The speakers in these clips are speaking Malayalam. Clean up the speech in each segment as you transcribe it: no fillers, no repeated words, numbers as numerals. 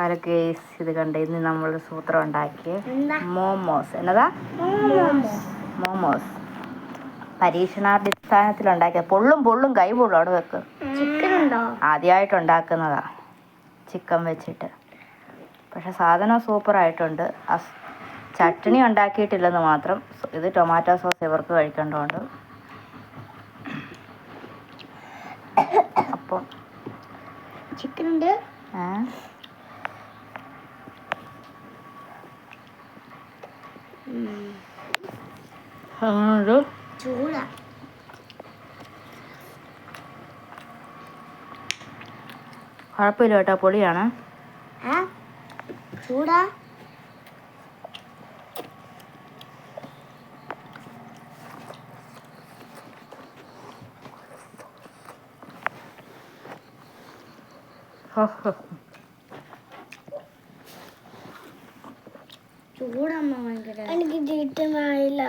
ഹലോ ഗേസ്, ഇത് കണ്ട് ഇന്ന് നമ്മൾ സൂത്രം ഉണ്ടാക്കിയ മോമോസ്. എന്നതാ? മോമോസ്. പരീക്ഷണാടിസ്ഥാനത്തിൽ ഉണ്ടാക്കിയ പൊള്ളും കൈ പൊള്ളും. അവിടെ വെക്ക്. ആദ്യമായിട്ട് ഉണ്ടാക്കുന്നതാ ചിക്കൻ വെച്ചിട്ട്. പക്ഷെ സാധനം സൂപ്പറായിട്ടുണ്ട്. ചട്നി ഉണ്ടാക്കിയിട്ടില്ലെന്ന് മാത്രം. ഇത് ടൊമാറ്റോ സോസ് ഇവർക്ക് കഴിക്കേണ്ടതുകൊണ്ട്. അപ്പം ചിക്കൻ ഉണ്ട്. ചൂടാ. കുഴപ്പമില്ല കേട്ടോ, പൊളിയാണ്. ചൂടാ. ചൂടമ്മ ഭയങ്കര. എനിക്ക് ഇഷ്ടമായില്ല.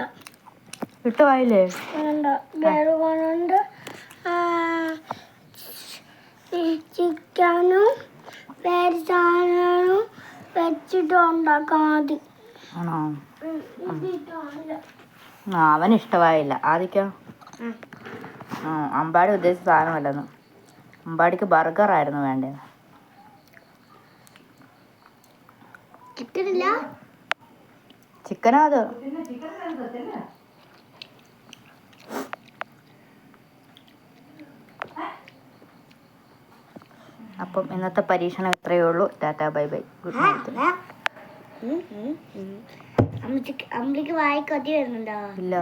ഇഷ്ടമായില്ലേ? വേറുകൊണ്ട് ചിക്കനും വേറെ സാധനവും വെച്ചിട്ട് ഉണ്ടാക്കാൻ മതി. ആണോ? അവന് ഇഷ്ടമായില്ല. ആദിക്കോ? അമ്പാടി ഉദ്ദേശിച്ച സാധനമല്ലെന്ന്. അമ്പാടിക്ക് ബർഗറായിരുന്നു വേണ്ടത്. ചിക്കനില്ല. ചിക്കനാ അത്. അപ്പം ഇന്നത്തെ പരീക്ഷണം ഇത്രയേ ഉള്ളൂ. Tata, bye bye, good night. അമ്മയ്ക്ക് വായിക്കൊതി വരുന്നുണ്ടോ? ഇല്ല.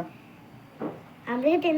അമ്മയ്ക്ക്